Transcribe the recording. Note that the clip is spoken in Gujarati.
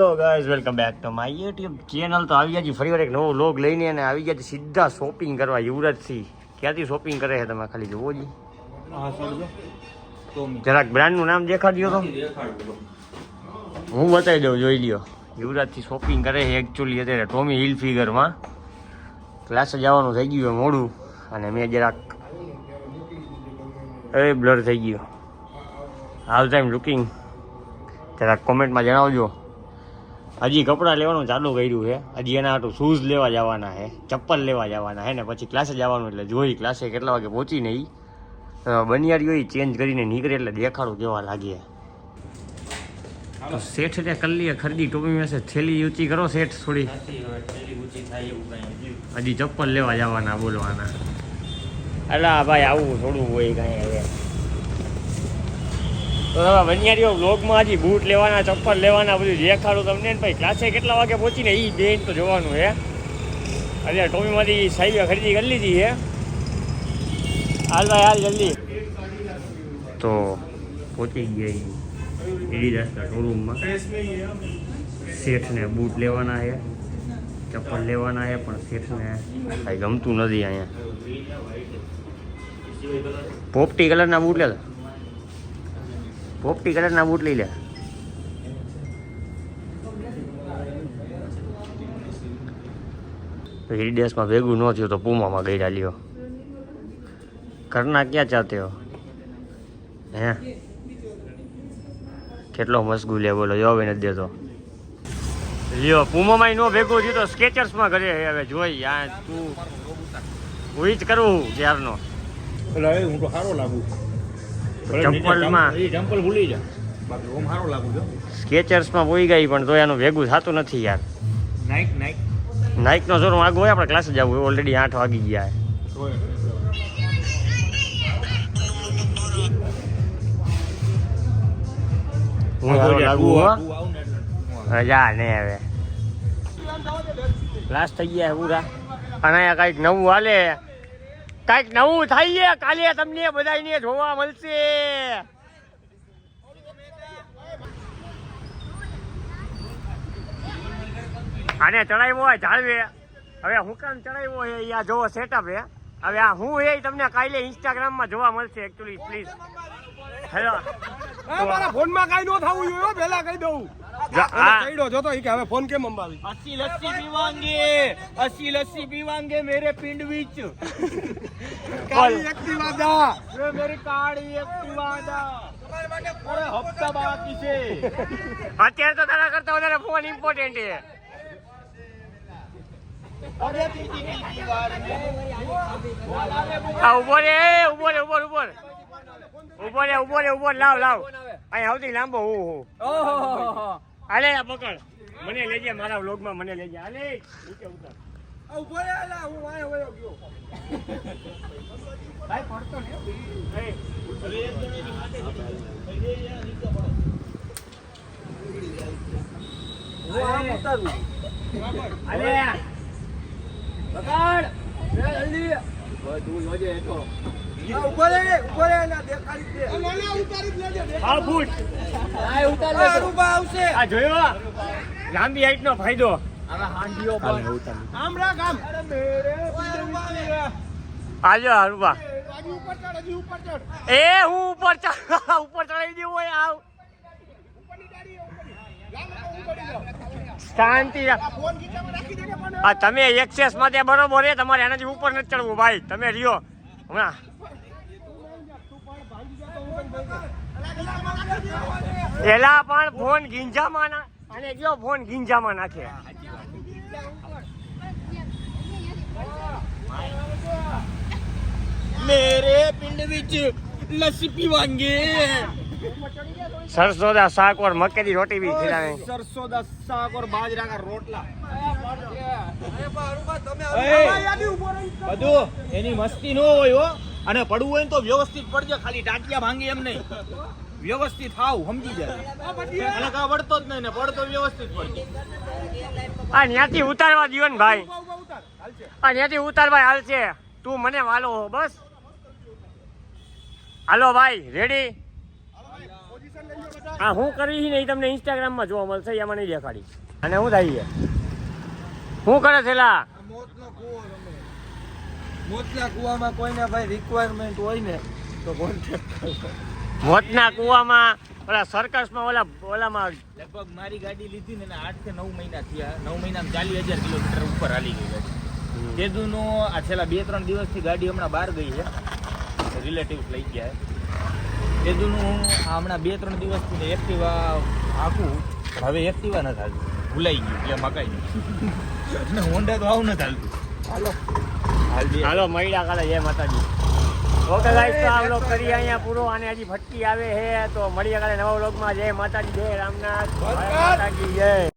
Hello guys, welcome back to my YouTube channel. તો આવી ગયા ફરી વાર એક નવો વ્લોગ લઈને અને આવી ગયા સીધા શોપિંગ કરવા યુવરાજથી. ક્યાંથી શોપિંગ કરે છે તમે ખાલી જોવો જી. જરાક બ્રાન્ડનું નામ દેખાડ્યો તો હું બતાવી દઉં, જોઈ લ્યો. યુવરાજથી શોપિંગ કરે છે એકચ્યુઅલી અત્યારે ટોમી હિલફિગરમાં. ક્લાસે જવાનું થઈ ગયું મોડું અને મેં જરાક બ્લર થઈ ગયો. હાલ ટાઈમ લુકિંગ જરાક કોમેન્ટમાં જણાવજો. હજી કપડાં લેવાનું ચાલુ કર્યું છે, હજી એના હાટું શૂઝ લેવા જવાના છે, ચપ્પલ લેવા જવાના છે ને પછી ક્લાસે જવાનું. એટલે જોઈ ક્લાસે કેટલા વાગે પહોંચીને એ બનિયારીઓ ચેન્જ કરીને નીકળે એટલે દેખાડું કેવા લાગે. તો શેઠ ને કરી લઈએ ખરીદી. ટોપી મેસે થેલી ઊંચી કરો શેઠ થોડી. હજી ચપ્પલ લેવા જવાના બોલવાના. અલા ભાઈ આવું થોડું હોય કાંઈ હવે. તો તમે બનિયારીઓ વ્લોગમાં હજી બૂટ લેવાના, ચપ્પલ લેવાના બધું દેખાડું તમને. ને ભાઈ ક્લાસે કેટલા વાગે પહોંચીને એ બેન તો જોવાનું છે. અત્યારે ટોપીમાંથી સાહેબે ખરીદી કરી લીધી છે. હાલ ભાઈ હાલ જલ્દી. તો પહોંચી ગયા એડિડાસના શોરૂમમાં. શેઠને બૂટ લેવાના છે, ચપ્પલ લેવાના છે, પણ શેઠને કાંઈ ગમતું નથી અહીંયા. પોપટી કલરના બૂટ લે, પોપટી કલરના બૂટ લઈ લે. એડિડાસમાં ભેગું ન થયું તો પૂમામાં ગઈ લ્યો. કરના ક્યાં ચાહતે હો હે? કેટલો મશગુલ છે બોલો, જવાબ નથી દેતો. લ્યો પૂમામાં ન ભેગું થયું તો સ્કેચર્સમાં કરે છે. હવે જોઈ આ તું હું જ કરવું ત્યારનો. હું તો સારો લાગુ ચંપલમાં ચંપલ ભૂલી જા, બાકી ઓમ સારો લાગુ છો. સ્કેચર્સમાં પોઈ ગઈ પણ તો એનું ભેગું થતું નથી યાર. નાઇકનો શોરૂમ આગળ હોય, આપણે ક્લાસે જવું હોય. ઓલરેડી 8 વાગી ગયા. હું સારો લાગુ હો. જા ને હવે ક્લાસ થઈ ગયા પૂરા. અને અહીંયા કાંઈક નવું હાલે, કાંઈક નવું થાય છે. કાલે તમને બધાને જોવા મળશે. આને ચડાવ્યો હોય ઝાડવે. હવે હું કામ ચડાવ્યો છે અહીંયા જોવો સેટઅપ છે. હવે આ હું એ તમને કાલે ઇન્સ્ટાગ્રામમાં જોવા મળશે. એકચ્યુઅલી પ્લીઝ હેલો મારા ફોનમાં કાઈ નો થાવું જોઈએ, પહેલા કહી દઉં. કઈડો જોતો ઈ કે હવે ફોન કેમ અંબાવી. अस्सी लस्सी पीवांगे मेरे पिंड विच. કાળી એક્ટિવા દા, वे मेरी काड़ी एक्टिवा दा. अरे हफ्ता बाकी છે. અત્યારે તો તારા કરતા વધારે ફોન ઇમ્પોર્ટન્ટ છે. अरे तीजी बार में આ ઉભો રે, ઉભો રે, ઉભો ઉભો ઉભો રે, ઉભો રે, ઉભો લાવ લાવ. અહીં આવતી લાંબો હું ओहो હાલે આ પકડ. મને લેજે મારા વ્લોગમાં, મને લેજે. હાલે નીચે ઉતાર. ઉભો રે એલા, હું વાય વયો ગયો. ભાઈ પડતો ને. હું આમ ઉતારું. હાલે પકડ જલ્દી. ઓય તું જોજે એતો. ઉભો રે એલા, દેખાડી દે. મને ઉતારી જ લેજે. આ ફૂટ આ ઉતાર લે. રૂપા આવશે. આ જોયો લાંબી હાઈટ નો ફાયદો. હવે હાંડીઓ પર આમ રાખ આમ. અરે મેરે આજો હરુબા. હજી ઉપર ચડ, હજી ઉપર ચડ. એ હું ઉપર ઉપર ચડાવી દેવું હોય. આવ ઉપરની ગાડી ઉપરની. હું ચડી જાઉં. શાંતિ રાખ. ફોન ખીચામાં રાખી દે કે મને. આ તમે એક્સેસ માટે બરોબર છે, તમારે એનાથી ઉપર નથી ચડવું ભાઈ. તમે રહ્યો હમણાં. એલા પણ ફોન ગીંજામાં ના, અને કયો ફોન ગીંજામાં નાખે. मेरे पिंड विच लस्सी पीवांगे. સરસો દા શાક ઓર મક્કેની રોટી भी खिलाएंगे. सरसों दा साग और बाजरा का रोटला. બધું એની મસ્તી નો હોય હો. અને પડવું હોય ને તો વ્યવસ્થિત પડજે, ખાલી ટાટિયા ભાંગી એમ નહીં. વ્યવસ્થિત થાવ, સમજી જાય. અને કા પડતો જ નહીં ને પડતો વ્યવસ્થિત પડજે. આ ત્યાંથી ઉતારવા દ્યો ને ભાઈ. આ ત્યાંથી ઉતારવા હાલશે. તું મને વાલો હો બસ. હાલો ભાઈ રેડી. આ હું કરી ને એ તમને ઇન્સ્ટાગ્રામમાં જોવા મળશે એમાં નહીં દેખાડી. અને શું થાય છે શું કરે છે લા? મોતનો કૂવો રમે. મોતના કૂવામાં કોઈને ભાઈ રિક્વાયરમેન્ટ હોય ને તો કોન્ટેક્ટ કરજો. મોતના કૂવામાં ઓલા સર્કસમાં ઓલામાં લગભગ મારી ગાડી લીધી ને 8 થી 9 મહિના થયા. 9 મહિનામાં 40,000 કિલોમીટર ઉપર હાલી ગઈ ગાડી. તેદુનો આ છેલ્લા 2-3 દિવસથી ગાડી હમણાં બહાર ગઈ છે, રિલેટિવ્સ લઈ ગયા છે. તેદુનું આ હમણાં 2-3 દિવસથી એક્ટિવા આખું હવે એક્ટિવા નથી હાલતું, ભૂલાઈ ગયું એટલે મકાઈ ગયું. હોન્ડા તો આવું નથી હાલતું. હાલો મળ્યા કાલે. જય માતાજી. ઓકે ગાઈસ, તો આ વ્લોગ કરીએ અહીંયા પૂરો. અને હજી ફટકી આવે છે તો મળીએ કાલે નવા વ્લોગમાં. જય માતાજી, જય રામનાથ, જય માતાજી, જય.